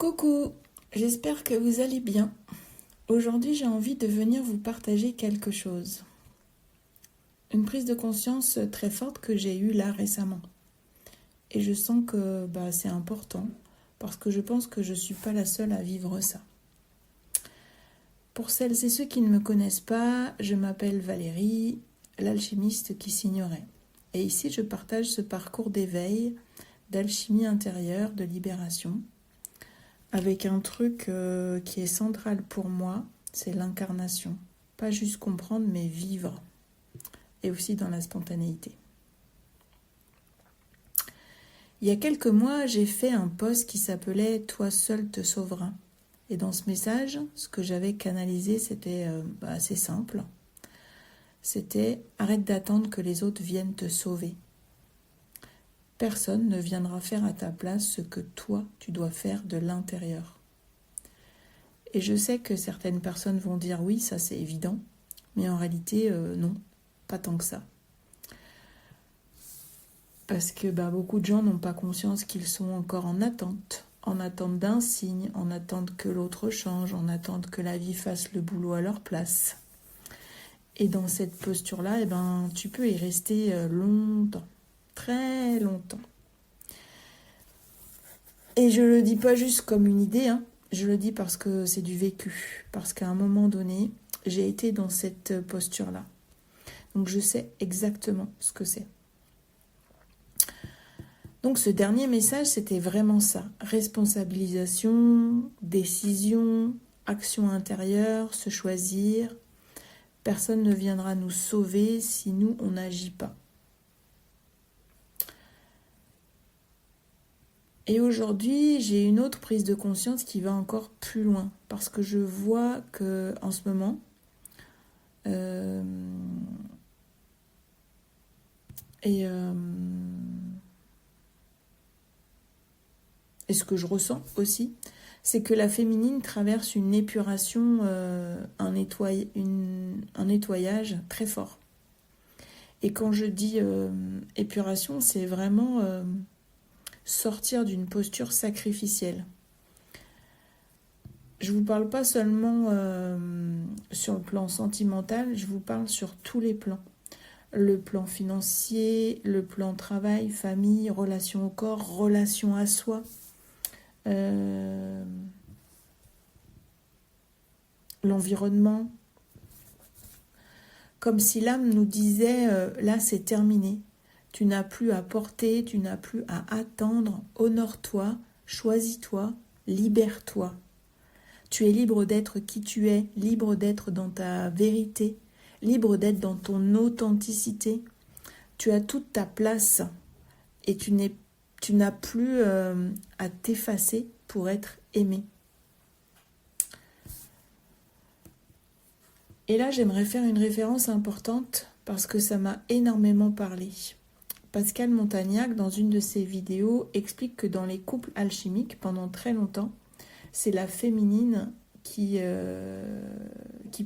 Coucou, j'espère que vous allez bien. Aujourd'hui, j'ai envie de venir vous partager quelque chose. Une prise de conscience très forte que j'ai eue là récemment. Et je sens que c'est important parce que je pense que je ne suis pas la seule à vivre ça. Pour celles et ceux qui ne me connaissent pas, je m'appelle Valérie, l'alchimiste qui s'ignorait. Et ici, je partage ce parcours d'éveil, d'alchimie intérieure, de libération, avec un truc qui est central pour moi, c'est l'incarnation. Pas juste comprendre, mais vivre. Et aussi dans la spontanéité. Il y a quelques mois, j'ai fait un post qui s'appelait « Toi seul te sauveras ». Et dans ce message, ce que j'avais canalisé, c'était assez simple. C'était « Arrête d'attendre que les autres viennent te sauver ». Personne ne viendra faire à ta place ce que toi, tu dois faire de l'intérieur. Et je sais que certaines personnes vont dire « Oui, ça c'est évident », mais en réalité, non, pas tant que ça. Parce que beaucoup de gens n'ont pas conscience qu'ils sont encore en attente d'un signe, en attente que l'autre change, en attente que la vie fasse le boulot à leur place. Et dans cette posture-là, tu peux y rester longtemps, très longtemps. Et je le dis pas juste comme une idée, je le dis parce que c'est du vécu, parce qu'à un moment donné, j'ai été dans cette posture-là. Donc je sais exactement ce que c'est. Donc ce dernier message, c'était vraiment ça. Responsabilisation, décision, action intérieure, se choisir. Personne ne viendra nous sauver si nous, on n'agit pas. Et aujourd'hui, j'ai une autre prise de conscience qui va encore plus loin. Parce que je vois que en ce moment, et ce que je ressens aussi, c'est que la féminine traverse une épuration, un nettoyage très fort. Et quand je dis épuration, c'est vraiment sortir d'une posture sacrificielle. Je ne vous parle pas seulement sur le plan sentimental, je vous parle sur tous les plans. Le plan financier, le plan travail, famille, relation au corps, relation à soi. L'environnement, comme si l'âme nous disait là c'est terminé, tu n'as plus à porter, tu n'as plus à attendre, honore-toi, choisis-toi, libère-toi. Tu es libre d'être qui tu es, libre d'être dans ta vérité, libre d'être dans ton authenticité. Tu as toute ta place et tu n'as plus à t'effacer pour être aimé. Et là, j'aimerais faire une référence importante parce que ça m'a énormément parlé. Pascal Montagnac, dans une de ses vidéos, explique que dans les couples alchimiques, pendant très longtemps, c'est la féminine qui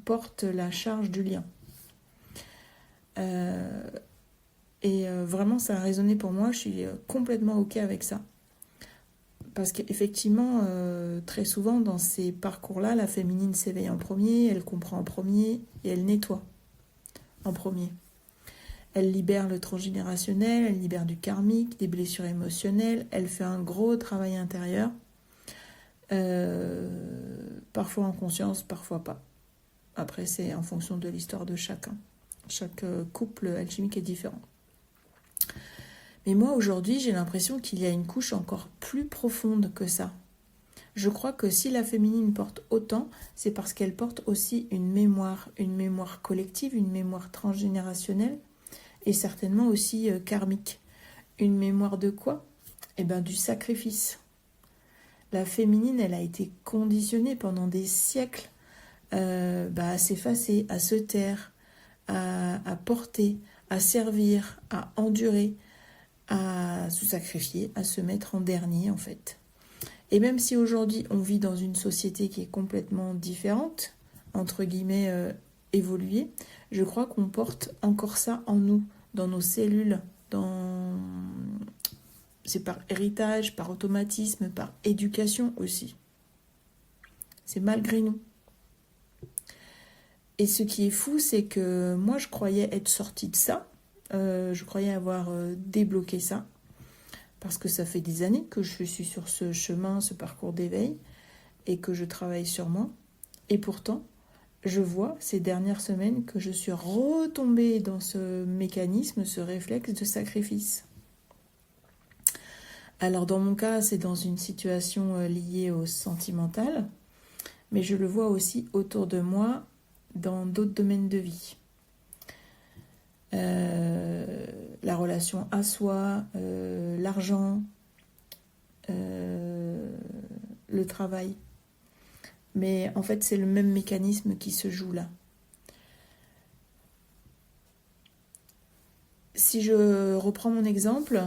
porte la charge du lien. Vraiment, ça a résonné pour moi, je suis complètement OK avec ça. Parce qu'effectivement, très souvent, dans ces parcours-là, la féminine s'éveille en premier, elle comprend en premier et elle nettoie en premier. Elle libère le transgénérationnel, elle libère du karmique, des blessures émotionnelles, elle fait un gros travail intérieur, parfois en conscience, parfois pas. Après, c'est en fonction de l'histoire de chacun. Chaque couple alchimique est différent. Mais moi, aujourd'hui, j'ai l'impression qu'il y a une couche encore plus profonde que ça. Je crois que si la féminine porte autant, c'est parce qu'elle porte aussi une mémoire collective, une mémoire transgénérationnelle et certainement aussi karmique. Une mémoire de quoi ? Du sacrifice. La féminine, elle a été conditionnée pendant des siècles à s'effacer, à se taire, à porter, à servir, à endurer, à se sacrifier, à se mettre en dernier en fait. Et même si aujourd'hui on vit dans une société qui est complètement différente, entre guillemets évoluée, je crois qu'on porte encore ça en nous, dans nos cellules, c'est par héritage, par automatisme, par éducation aussi. c'est malgré nous. Et ce qui est fou, c'est que moi, je croyais être sortie de ça. Je croyais avoir débloqué ça. Parce que ça fait des années que je suis sur ce chemin, ce parcours d'éveil, et que je travaille sur moi. Et pourtant, je vois ces dernières semaines que je suis retombée dans ce mécanisme, ce réflexe de sacrifice. Alors dans mon cas, c'est dans une situation liée au sentimental, mais je le vois aussi autour de moi dans d'autres domaines de vie. La relation à soi, l'argent, le travail. Mais en fait, c'est le même mécanisme qui se joue là. Si je reprends mon exemple,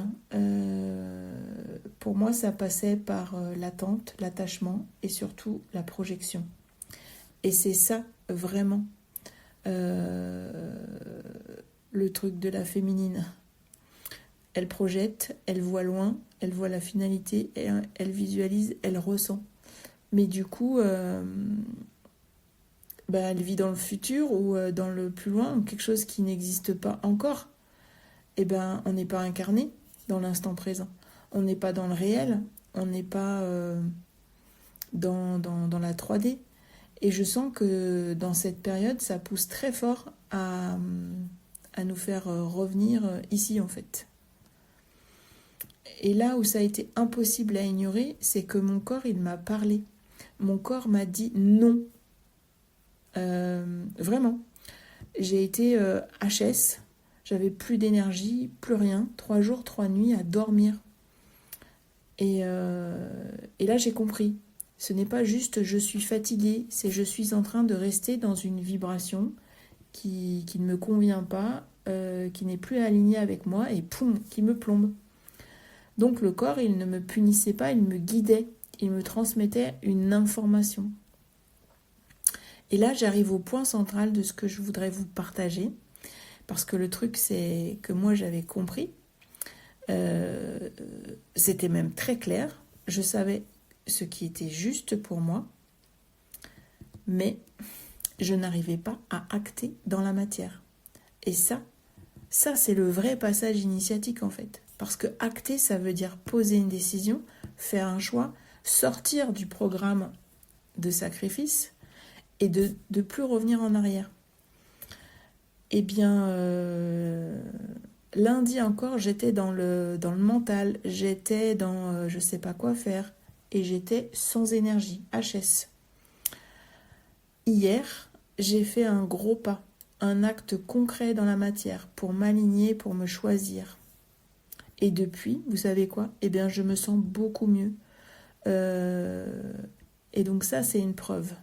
pour moi, ça passait par l'attente, l'attachement et surtout la projection. Et c'est ça, vraiment, le truc de la féminine. Elle projette, elle voit loin, elle voit la finalité, elle visualise, elle ressent. Mais du coup, elle vit dans le futur ou dans le plus loin, ou quelque chose qui n'existe pas encore. Eh ben, on n'est pas incarné dans l'instant présent. On n'est pas dans le réel, on n'est pas dans la 3D. Et je sens que dans cette période, ça pousse très fort à nous faire revenir ici, en fait. Et là où ça a été impossible à ignorer, c'est que mon corps, il m'a parlé. Mon corps m'a dit non. Vraiment. J'ai été HS, j'avais plus d'énergie, plus rien. 3 jours, 3 nuits à dormir. Et là, j'ai compris. Ce n'est pas juste je suis fatiguée, c'est je suis en train de rester dans une vibration qui ne me convient pas, qui n'est plus alignée avec moi et poum, qui me plombe. Donc le corps, il ne me punissait pas, il me guidait, il me transmettait une information. Et là, j'arrive au point central de ce que je voudrais vous partager, parce que le truc, c'est que moi, j'avais compris, c'était même très clair, je savais ce qui était juste pour moi, mais je n'arrivais pas à acter dans la matière. Et ça c'est le vrai passage initiatique en fait. Parce que acter, ça veut dire poser une décision, faire un choix, sortir du programme de sacrifice et de plus revenir en arrière. Eh bien, lundi encore, j'étais dans le mental, j'étais dans je sais pas quoi faire et j'étais sans énergie, HS. Hier, j'ai fait un gros pas, un acte concret dans la matière pour m'aligner, pour me choisir. Et depuis, vous savez quoi ? Eh bien, je me sens beaucoup mieux. Et donc ça, c'est une preuve.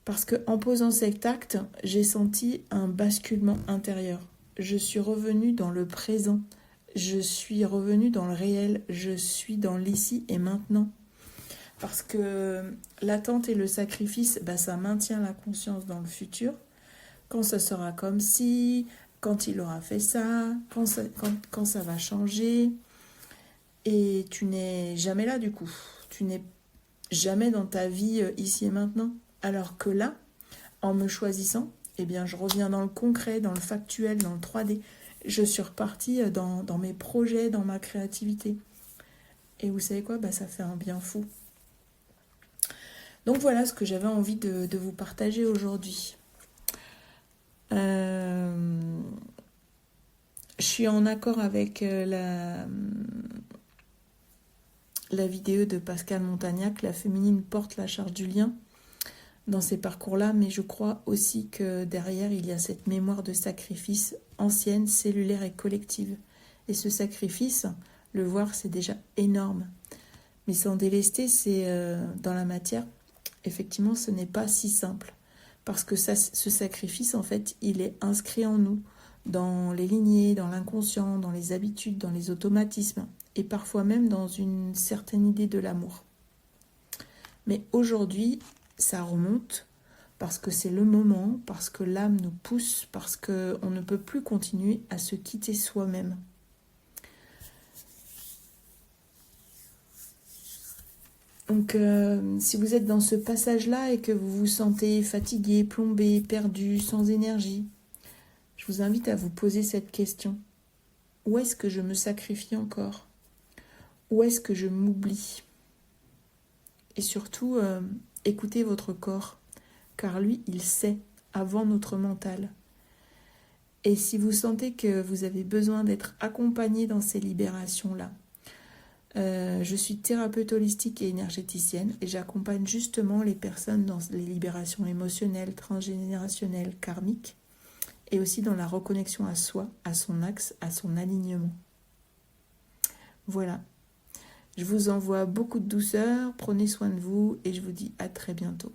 Parce qu'en posant cet acte, j'ai senti un basculement intérieur. Je suis revenue dans le présent. Je suis revenue dans le réel. Je suis dans l'ici et maintenant. Parce que l'attente et le sacrifice, ça maintient la conscience dans le futur. Quand ça sera comme si, quand il aura fait ça, quand ça va changer. Et tu n'es jamais là du coup. Tu n'es jamais dans ta vie ici et maintenant. Alors que là, en me choisissant, eh bien, je reviens dans le concret, dans le factuel, dans le 3D. Je suis repartie dans mes projets, dans ma créativité. Et vous savez quoi ? Ça fait un bien fou. Donc voilà ce que j'avais envie de vous partager aujourd'hui. Je suis en accord avec la vidéo de Pascal Montagnac, la féminine porte la charge du lien dans ces parcours-là, mais je crois aussi que derrière, il y a cette mémoire de sacrifice ancienne, cellulaire et collective. Et ce sacrifice, le voir, c'est déjà énorme. Mais sans délester, c'est dans la matière, effectivement, ce n'est pas si simple. Parce que ce sacrifice, en fait, il est inscrit en nous, dans les lignées, dans l'inconscient, dans les habitudes, dans les automatismes, et parfois même dans une certaine idée de l'amour. Mais aujourd'hui, ça remonte, parce que c'est le moment, parce que l'âme nous pousse, parce qu'on ne peut plus continuer à se quitter soi-même. Donc, si vous êtes dans ce passage-là et que vous vous sentez fatigué, plombé, perdu, sans énergie, je vous invite à vous poser cette question. Où est-ce que je me sacrifie encore? Où est-ce que je m'oublie? Et surtout, écoutez votre corps, car lui, il sait avant notre mental. Et si vous sentez que vous avez besoin d'être accompagné dans ces libérations-là, je suis thérapeute holistique et énergéticienne et j'accompagne justement les personnes dans les libérations émotionnelles, transgénérationnelles, karmiques et aussi dans la reconnexion à soi, à son axe, à son alignement. Voilà. Je vous envoie beaucoup de douceur, prenez soin de vous et je vous dis à très bientôt.